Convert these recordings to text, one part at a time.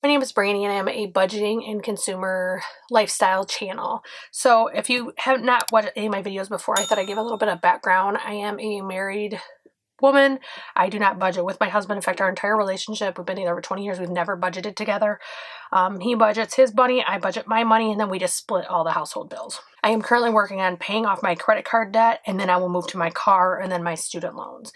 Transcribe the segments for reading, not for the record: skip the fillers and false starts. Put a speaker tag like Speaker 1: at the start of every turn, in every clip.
Speaker 1: My name is Brandy and I am a budgeting and consumer lifestyle channel. So if you have not watched any of my videos before, I thought I'd give a little bit of background. I am a married woman. I do not budget with my husband. In fact, our entire relationship, we've been together for 20 years. We've never budgeted together. He budgets his money, I budget my money, and then we just split all the household bills. I am currently working on paying off my credit card debt, and then I will move to my car and then my student loans.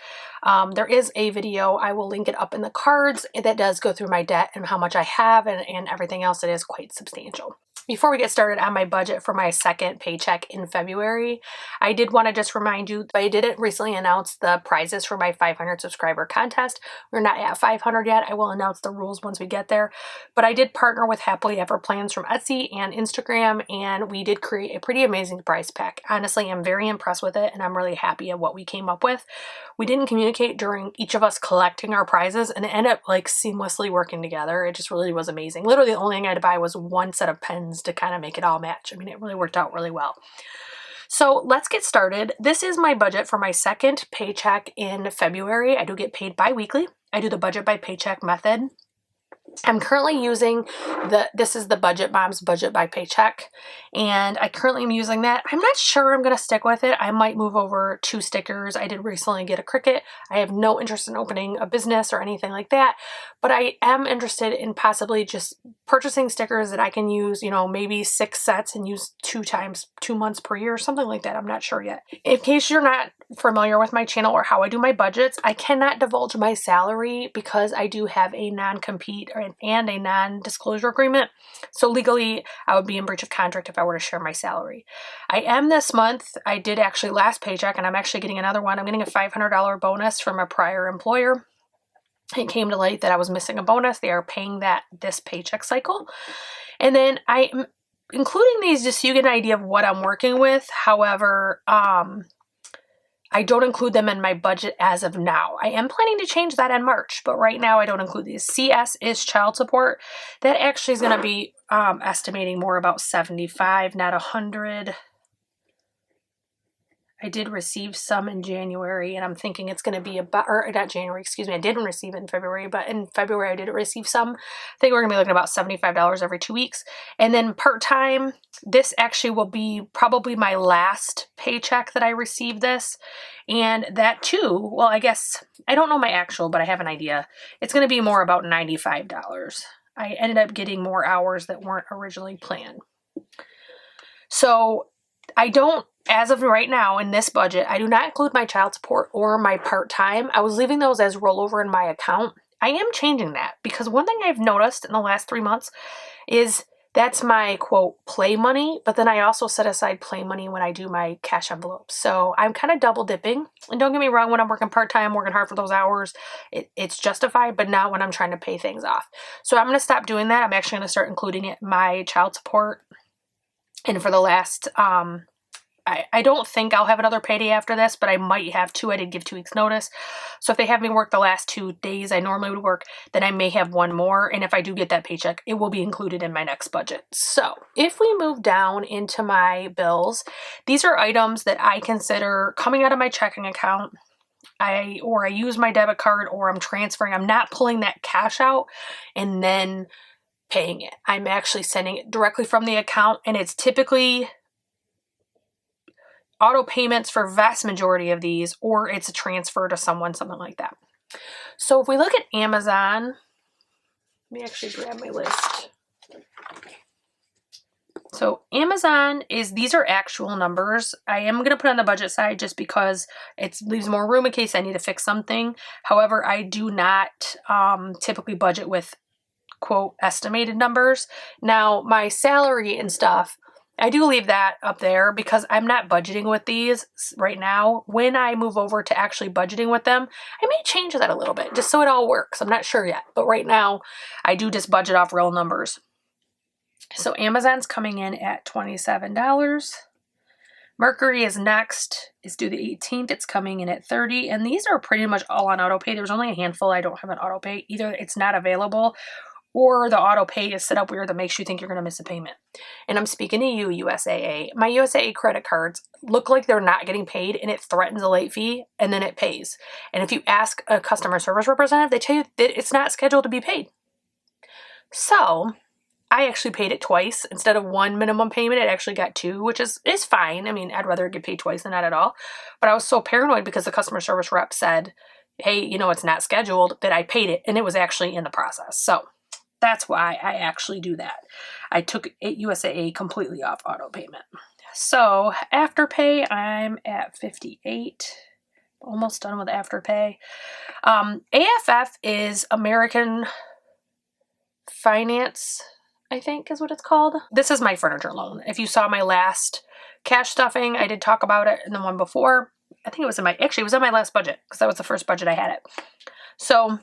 Speaker 1: There is a video, I will link it up in the cards, that does go through my debt and how much I have and everything else. It is quite substantial. Before we get started on my budget for my second paycheck in February, I did want to just remind you, I didn't recently announce the prizes for my 500 subscriber contest. We're not at 500 yet. I will announce the rules once we get there. But I did partner with Happily Ever Plans from Etsy and Instagram, and we did create a pretty amazing prize pack. Honestly, I'm very impressed with it, and I'm really happy at what we came up with. We didn't communicate during each of us collecting our prizes, and it ended up like seamlessly working together. It just really was amazing. Literally, the only thing I had to buy was one set of pens to kind of make it all match. I mean, it really worked out really well. So let's get started. This is my budget for my second paycheck in February. I do get paid bi-weekly. I do the budget by paycheck method. I'm currently using this is the Budget Mom's Budget by Paycheck, and I currently am using that. I'm not sure I'm going to stick with it. I might move over to stickers. I did recently get a Cricut. I have no interest in opening a business or anything like that, but I am interested in possibly just purchasing stickers that I can use, maybe 6 sets and use 2 times 2 months per year, something like that. I'm not sure yet. In case you're not familiar with my channel or how I do my budgets, I cannot divulge my salary because I do have a non-compete and a non-disclosure agreement. So legally, I would be in breach of contract if I were to share my salary. I am this month. I did actually last paycheck, and I'm actually getting another one. I'm getting a $500 bonus from a prior employer. It came to light that I was missing a bonus. They are paying that this paycheck cycle. And then I'm including these just so you get an idea of what I'm working with. However, I don't include them in my budget as of now. I am planning to change that in March, but right now I don't include these. CS is child support. That actually is going to be estimating more about 75, not 100. I did receive some in January, and I'm thinking it's going to be about, or not January, excuse me, I didn't receive it in February, but in February I did receive some. I think we're going to be looking at about $75 every 2 weeks. And then part-time, this actually will be probably my last paycheck that I receive this. And that too, well, I guess, I don't know my actual, but I have an idea. It's going to be more about $95. I ended up getting more hours that weren't originally planned. So I don't, as of right now in this budget, I do not include my child support or my part-time. I was leaving those as rollover in my account. I am changing that because one thing I've noticed in the last 3 months is that's my quote play money, but then I also set aside play money when I do my cash envelopes. So I'm kind of double dipping. And don't get me wrong, when I'm working part-time, I'm working hard for those hours, it's justified, but not when I'm trying to pay things off. So I'm going to stop doing that. I'm actually going to start including it my child support. And for the last, I don't think I'll have another payday after this, but I might have 2. I did give 2 weeks notice. So if they have me work the last 2 days I normally would work, then I may have one more. And if I do get that paycheck, it will be included in my next budget. So if we move down into my bills, these are items that I consider coming out of my checking account. I use my debit card, or I'm transferring. I'm not pulling that cash out and then paying it. I'm actually sending it directly from the account, and it's typically auto payments for vast majority of these, or it's a transfer to someone, something like that. So if we look at Amazon, let me actually grab my list. So Amazon these are actual numbers. I am going to put on the budget side just because it leaves more room in case I need to fix something. However, I do not typically budget with quote estimated numbers. Now my salary and stuff, I do leave that up there because I'm not budgeting with these right now. When I move over to actually budgeting with them, I may change that a little bit just so it all works. I'm not sure yet, but right now I do just budget off real numbers. So Amazon's coming in at $27. Mercury is next. It's due the 18th. It's coming in at $30. And these are pretty much all on auto pay. There's only a handful I don't have an auto pay. Either it's not available or the auto pay is set up weird that makes you think you're going to miss a payment. And I'm speaking to you, USAA. My USAA credit cards look like they're not getting paid, and it threatens a late fee, and then it pays. And if you ask a customer service representative, they tell you that it's not scheduled to be paid. So I actually paid it twice. Instead of one minimum payment, it actually got two, which is fine. I mean, I'd rather get paid twice than not at all. But I was so paranoid because the customer service rep said, hey, you know, it's not scheduled, that I paid it, and it was actually in the process. So that's why I actually do that. I took USAA completely off auto payment. So Afterpay, I'm at 58. Almost done with Afterpay. AFF is American Finance, I think is what it's called. This is my furniture loan. If you saw my last cash stuffing, I did talk about it in the one before. I think it was in my last budget, because that was the first budget I had it. So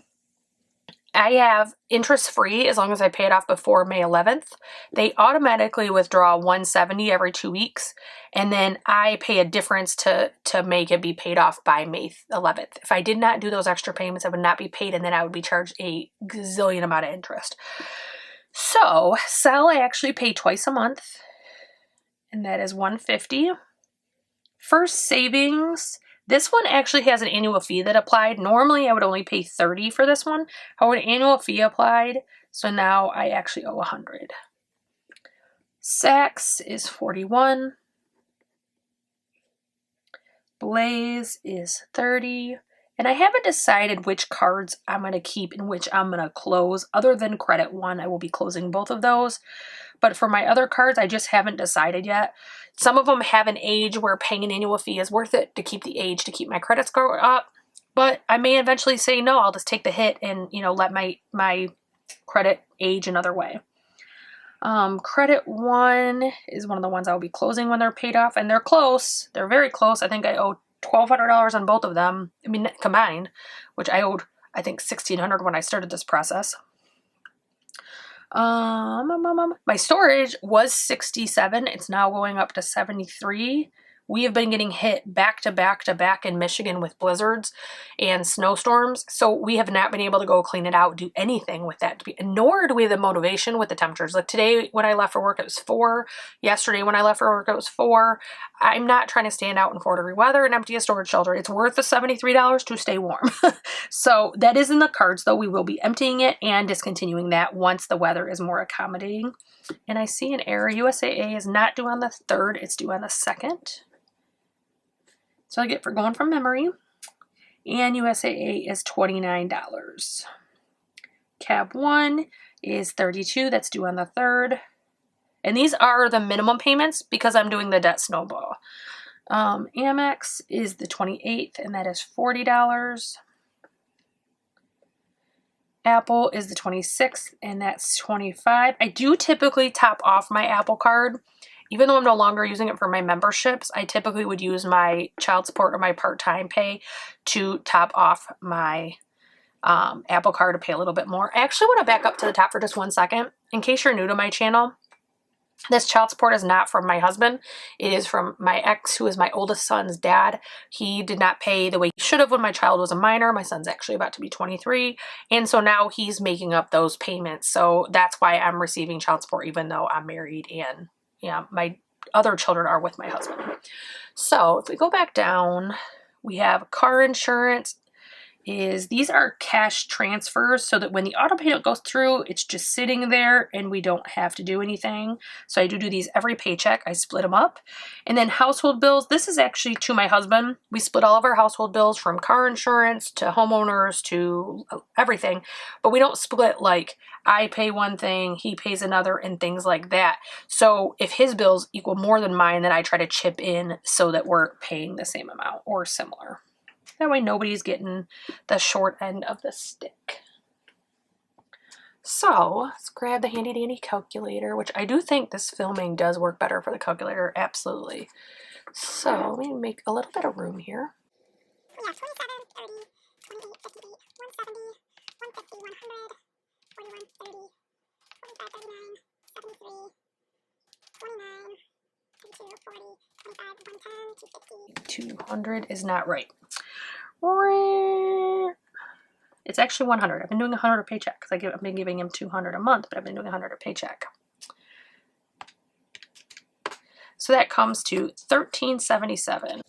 Speaker 1: I have interest free as long as I pay it off before May 11th. They automatically withdraw $170 every 2 weeks, and then I pay a difference to make it be paid off by May 11th. If I did not do those extra payments, I would not be paid, and then I would be charged a gazillion amount of interest. So Cell, I actually pay twice a month, and that is $150. First Savings, this one actually has an annual fee that applied. Normally I would only pay $30 for this one. However, an annual fee applied, so now I actually owe $100. Saks is $41. Blaze is $30. And I haven't decided which cards I'm going to keep and which I'm going to close. Other than Credit One, I will be closing both of those. But for my other cards, I just haven't decided yet. Some of them have an age where paying an annual fee is worth it to keep the age, to keep my credit score up. But I may eventually say, no, I'll just take the hit and, you know, let my credit age another way. Credit One is one of the ones I'll be closing when they're paid off. And they're close. They're very close. I think I owe $1,200 on both of them. I mean, combined, which I owed, I think, $1,600 when I started this process. My storage was 67. It's now going up to 73. We have been getting hit back to back to back in Michigan with blizzards and snowstorms. So we have not been able to go clean it out, do anything with that. Nor do we have the motivation with the temperatures. Like today when I left for work, it was 4. Yesterday when I left for work, it was 4. I'm not trying to stand out in 4-degree weather and empty a storage shelter. It's worth the $73 to stay warm. So that is in the cards, though. We will be emptying it and discontinuing that once the weather is more accommodating. And I see an error. USAA is not due on the 3rd. It's due on the 2nd. So I get for going from memory. And USAA is $29. Cab One is $32. That's due on the 3rd. And these are the minimum payments because I'm doing the debt snowball. Amex is the 28th, and that is $40. Apple is the 26th, and that's $25. I do typically top off my Apple card. Even though I'm no longer using it for my memberships, I typically would use my child support or my part-time pay to top off my Apple card to pay a little bit more. I actually want to back up to the top for just 1 second. In case you're new to my channel, this child support is not from my husband. It is from my ex, who is my oldest son's dad. He did not pay the way he should have when my child was a minor. My son's actually about to be 23. And so now he's making up those payments. So that's why I'm receiving child support even though I'm married and yeah, my other children are with my husband. So if we go back down, we have car insurance. These are cash transfers so that when the auto payment goes through, it's just sitting there and we don't have to do anything. So I do these every paycheck. I split them up. And then household bills. This is actually to my husband. We split all of our household bills from car insurance to homeowners to everything. But we don't split like I pay one thing, he pays another, and things like that. So if his bills equal more than mine, then I try to chip in so that we're paying the same amount or similar. That way nobody's getting the short end of the stick. So let's grab the handy dandy calculator, which I do think this filming does work better for the calculator. Absolutely. So let me make a little bit of room here.
Speaker 2: We have 27, 30, 28, 58, 170, 150, 100, 41, 30, 45, 39, 73, 29, 32, 40, 25, 110, 250.
Speaker 1: 200 is not right. It's actually 100. I've been doing 100 a paycheck because I've been giving him 200 a month, but I've been doing 100 a paycheck. So that comes to $1,377.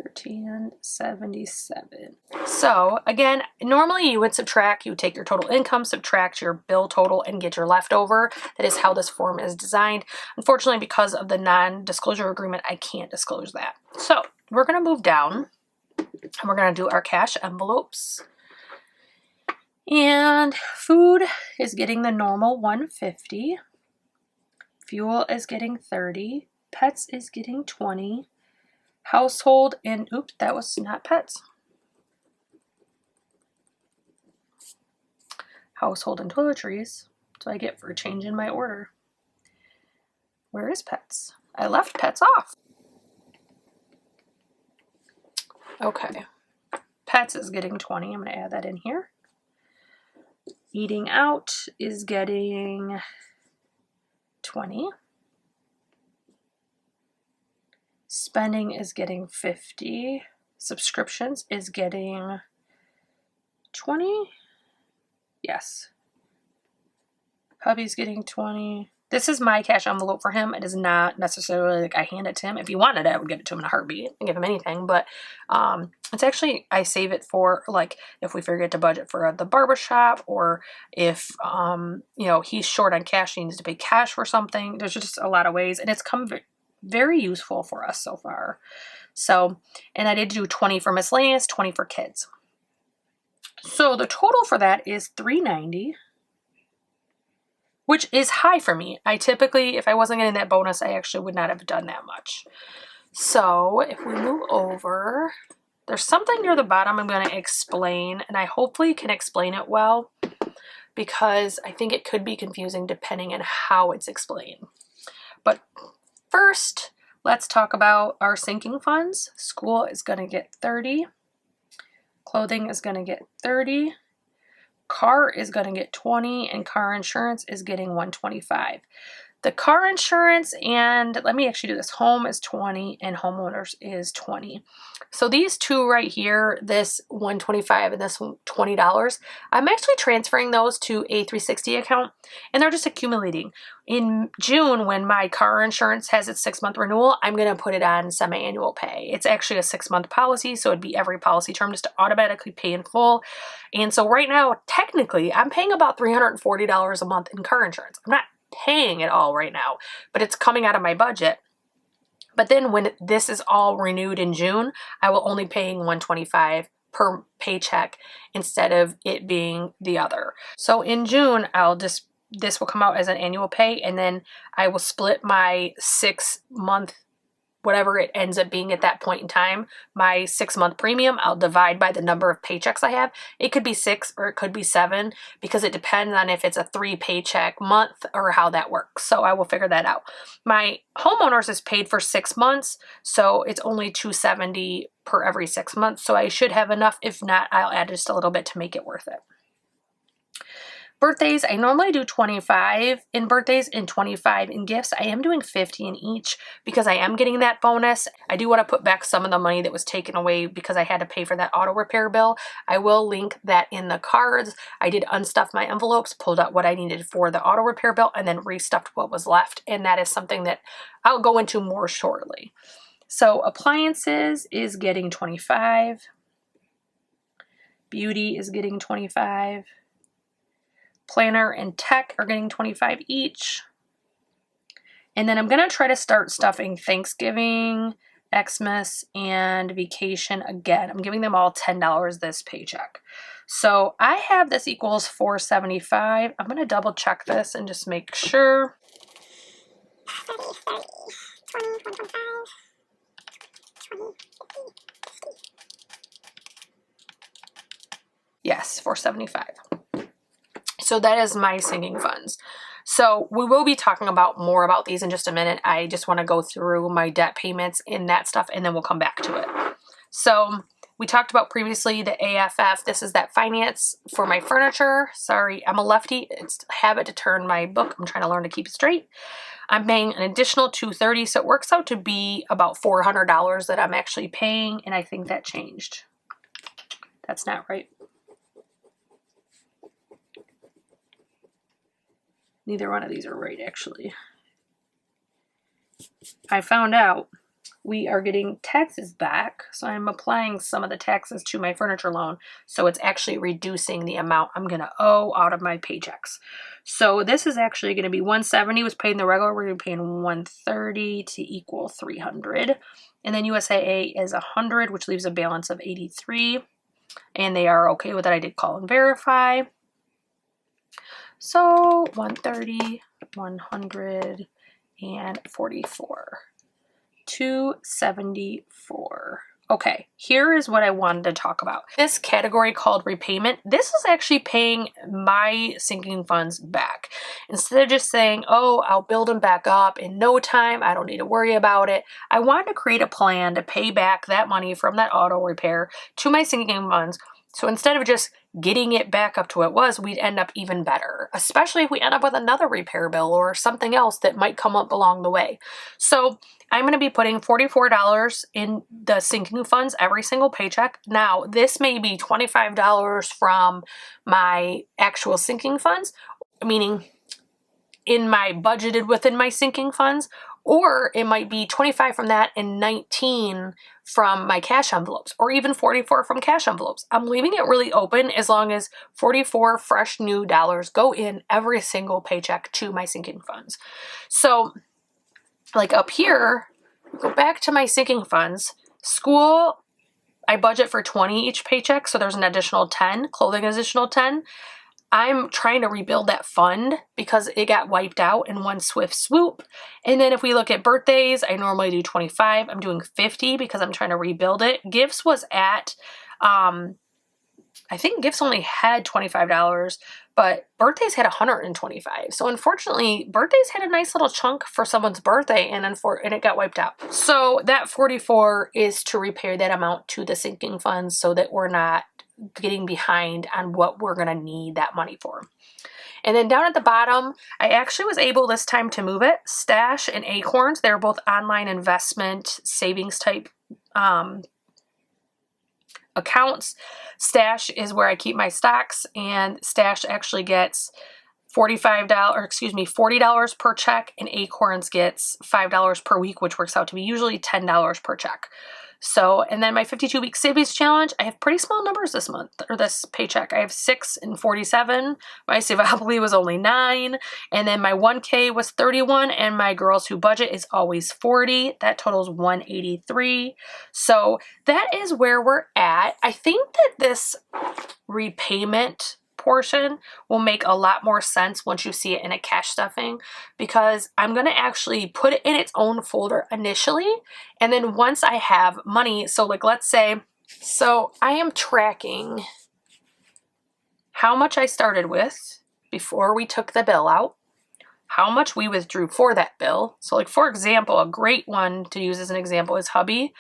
Speaker 1: $1,377. So again, normally you would subtract, you would take your total income, subtract your bill total, and get your leftover. That is how this form is designed. Unfortunately, because of the non-disclosure agreement, I can't disclose that. So we're going to move down and we're going to do our cash envelopes. And food is getting the normal $150. Fuel is getting $30. Pets is getting $20. Household and, oops, that was not pets. Household and toiletries. So I get for changing my order. Where is pets? I left pets off. Okay. Pets is getting 20. I'm going to add that in here. Eating out is getting 20. Spending is getting 50. Subscriptions is getting 20. Yes. Hubby's getting 20. This is my cash envelope for him. It is not necessarily like I hand it to him. If he wanted it, I would give it to him in a heartbeat and give him anything. But it's actually, I save it for like if we forget to budget for the barbershop, or if, you know, he's short on cash, he needs to pay cash for something. There's just a lot of ways, and it's come very useful for us so far. So, and I did do 20 for miscellaneous, 20 for kids. So the total for that is $390. Which is high for me. I typically, if I wasn't getting that bonus, I actually would not have done that much. So if we move over, there's something near the bottom I'm going to explain, and I hopefully can explain it well, because I think it could be confusing depending on how it's explained. But first, let's talk about our sinking funds. School is going to get 30. Clothing is going to get 30. Car is going to get 20, and car insurance is getting 125. The car insurance, and let me actually do this, home is 20 and homeowners is 20. So these two right here, this 125 and this $20, I'm actually transferring those to a 360 account, and they're just accumulating. In June, when my car insurance has its 6-month renewal, I'm going to put it on semi-annual pay. It's actually a 6-month policy, so it'd be every policy term just to automatically pay in full. And so right now, technically, I'm paying about $340 a month in car insurance. I'm not paying it all right now, but it's coming out of my budget. But then when this is all renewed in June, I will only paying $125 per paycheck instead of it being the other. So in June, this will come out as an annual pay, and then I will split my 6-month, whatever it ends up being at that point in time, my 6-month premium, I'll divide by the number of paychecks I have. It could be 6 or it could be 7, because it depends on if it's a 3 paycheck month or how that works. So I will figure that out. My homeowners is paid for 6 months, so it's only $270 per every 6 months. So I should have enough. If not, I'll add just a little bit to make it worth it. Birthdays, I normally do 25 in birthdays and 25 in gifts. I am doing 50 in each because I am getting that bonus. I do want to put back some of the money that was taken away because I had to pay for that auto repair bill. I will link that in the cards. I did unstuff my envelopes, pulled out what I needed for the auto repair bill, and then restuffed what was left. And that is something that I'll go into more shortly. So appliances is getting 25. Beauty is getting 25. Planner and tech are getting 25 each. And then I'm going to try to start stuffing Thanksgiving, Xmas, and vacation again. I'm giving them all $10 this paycheck. So I have this equals $475. I'm going to double check this and just make sure.
Speaker 2: 30, 20, 125, 20, 50, 50.
Speaker 1: Yes, $475. So that is my sinking funds. So we will be talking about more about these in just a minute. I just want to go through my debt payments and that stuff, and then we'll come back to it. So we talked about previously the AFF. This is that finance for my furniture. Sorry, I'm a lefty. It's a habit to turn my book. I'm trying to learn to keep it straight. I'm paying an additional $230, so it works out to be about $400 that I'm actually paying, and I think that changed. That's not right. Neither one of these are right, actually. I found out we are getting taxes back. So I'm applying some of the taxes to my furniture loan. So it's actually reducing the amount I'm going to owe out of my paychecks. So this is actually going to be 170 was paid in the regular. We're going to be paying 130 to equal 300. And then USAA is 100, which leaves a balance of 83. And they are okay with that. I did call and verify. So 130, 144. 274. Okay, here is what I wanted to talk about. This category called repayment, this is actually paying my sinking funds back. Instead of just saying, oh, I'll build them back up in no time, I don't need to worry about it, I wanted to create a plan to pay back that money from that auto repair to my sinking funds. So instead of just getting it back up to what it was, we'd end up even better, especially if we end up with another repair bill or something else that might come up along the way. So I'm going to be putting $44 in the sinking funds every single paycheck. Now, this may be $25 from my actual sinking funds, meaning in my budgeted within my sinking funds, or it might be 25 from that and 19 from my cash envelopes, or even 44 from cash envelopes. I'm leaving it really open as long as 44 fresh new dollars go in every single paycheck to my sinking funds. So like up here, go back to my sinking funds. School, I budget for 20 each paycheck, so there's an additional 10, clothing additional 10. I'm trying to rebuild that fund because it got wiped out in one swift swoop. And then if we look at birthdays, I normally do 25. I'm doing 50 because I'm trying to rebuild it. Gifts was at, I think gifts only had $25, but birthdays had 125. So unfortunately, birthdays had a nice little chunk for someone's birthday and it got wiped out. So that 44 is to repair that amount to the sinking funds so that we're not getting behind on what we're going to need that money for. And then down at the bottom, I actually was able this time to move it. Stash and Acorns, they're both online investment savings type accounts. Stash is where I keep my stocks, and Stash actually gets $40 per check, and Acorns gets $5 per week, which works out to be usually $10 per check. So, and then my 52-week savings challenge, I have pretty small numbers this month, or this paycheck. I have 6 and 47. My Savably was only 9. And then my 1K was 31. And my Girls Who Budget is always 40. That totals 183. So that is where we're at. I think that this repayment portion will make a lot more sense once you see it in a cash stuffing, because I'm going to actually put it in its own folder initially, and then once I have money, so like let's say, so I am tracking how much I started with before we took the bill out, how much we withdrew for that bill. So like for example, a great one to use as an example is hubby.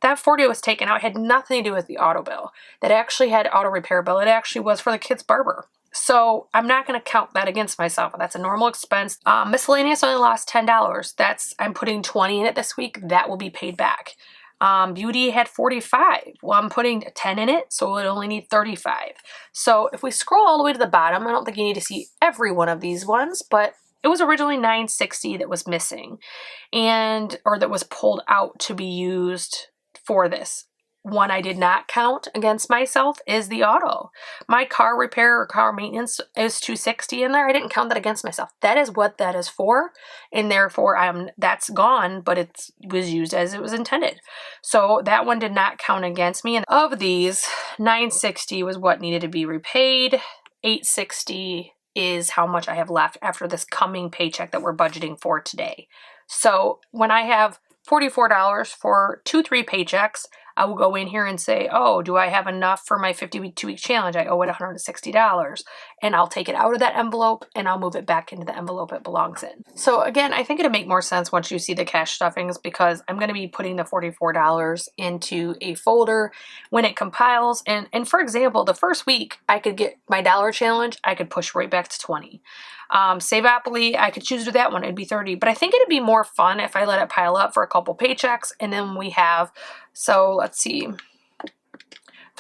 Speaker 1: That 40 was taken out, had nothing to do with the auto bill. That actually had auto repair bill. It actually was for the kid's barber. So I'm not going to count that against myself. That's a normal expense. Miscellaneous only lost $10. I'm putting 20 in it this week. That will be paid back. Beauty had 45. Well, I'm putting 10 in it, so it only need 35. So if we scroll all the way to the bottom, I don't think you need to see every one of these ones, but it was originally $960 that was missing, or that was pulled out to be used for this. One I did not count against myself is the auto. My car repair or car maintenance is $260 in there. I didn't count that against myself. That is what that is for, and therefore that's gone, but it was used as it was intended. So that one did not count against me. And of these, $960 was what needed to be repaid. $860 is how much I have left after this coming paycheck that we're budgeting for today. So when I have $44 for 2-3 paychecks, I will go in here and say, oh, do I have enough for my 52-week challenge? I owe it $160. And I'll take it out of that envelope and I'll move it back into the envelope it belongs in. So again, I think it'll make more sense once you see the cash stuffings, because I'm going to be putting the $44 into a folder when it compiles. And for example, the first week I could get my dollar challenge, I could push right back to 20. Savably, I could choose to do that one. It'd be 30. But I think it'd be more fun if I let it pile up for a couple paychecks, and then we have, so let's see,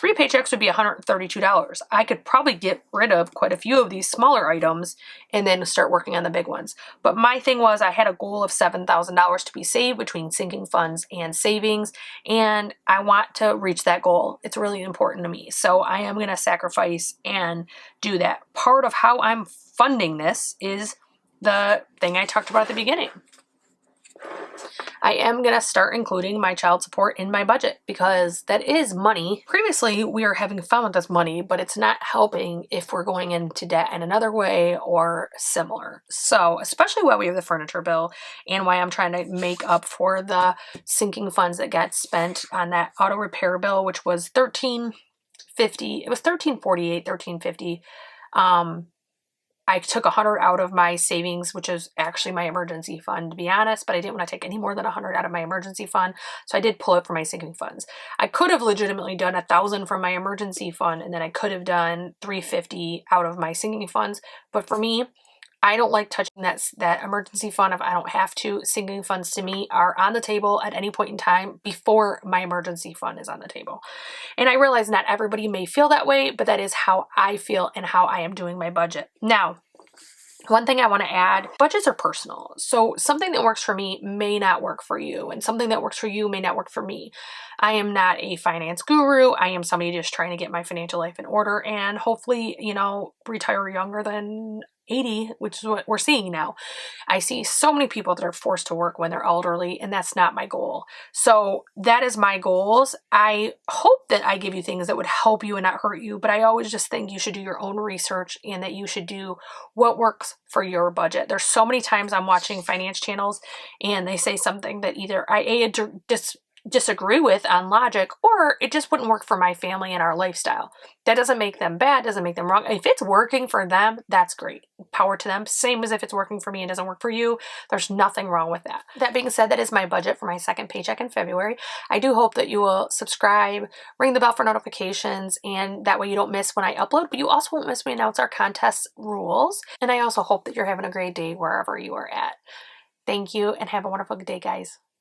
Speaker 1: 3 paychecks would be $132. I could probably get rid of quite a few of these smaller items and then start working on the big ones. But my thing was I had a goal of $7,000 to be saved between sinking funds and savings, and I want to reach that goal. It's really important to me. So I am going to sacrifice and do that. Part of how I'm funding this is the thing I talked about at the beginning. I am going to start including my child support in my budget because that is money. Previously, we were having fun with this money, but it's not helping if we're going into debt in another way or similar. So, especially while we have the furniture bill and why I'm trying to make up for the sinking funds that got spent on that auto repair bill, which was $13.50. It was $13.48, $13.50. I took 100 out of my savings, which is actually my emergency fund, to be honest, but I didn't want to take any more than 100 out of my emergency fund, so I did pull it from my sinking funds. I could have legitimately done 1,000 from my emergency fund, and then I could have done 350 out of my sinking funds, but for me, I don't like touching that emergency fund if I don't have to. Sinking funds to me are on the table at any point in time before my emergency fund is on the table. And I realize not everybody may feel that way, but that is how I feel and how I am doing my budget. Now, one thing I want to add, budgets are personal. So something that works for me may not work for you, and something that works for you may not work for me. I am not a finance guru. I am somebody just trying to get my financial life in order and hopefully, retire younger than 80, which is what we're seeing now. I see so many people that are forced to work when they're elderly, and that's not my goal. So that is my goals. I hope that I give you things that would help you and not hurt you, but I always just think you should do your own research and that you should do what works for your budget. There's so many times I'm watching finance channels and they say something that either I disagree with on logic, or it just wouldn't work for my family and our lifestyle. That doesn't make them bad, doesn't make them wrong. If it's working for them, that's great. Power to them. Same as if it's working for me and doesn't work for you. There's nothing wrong with that. That being said, that is my budget for my second paycheck in February. I do hope that you will subscribe, ring the bell for notifications, and that way you don't miss when I upload, but you also won't miss when we announce our contest rules. And I also hope that you're having a great day wherever you are at. Thank you and have a wonderful day, guys.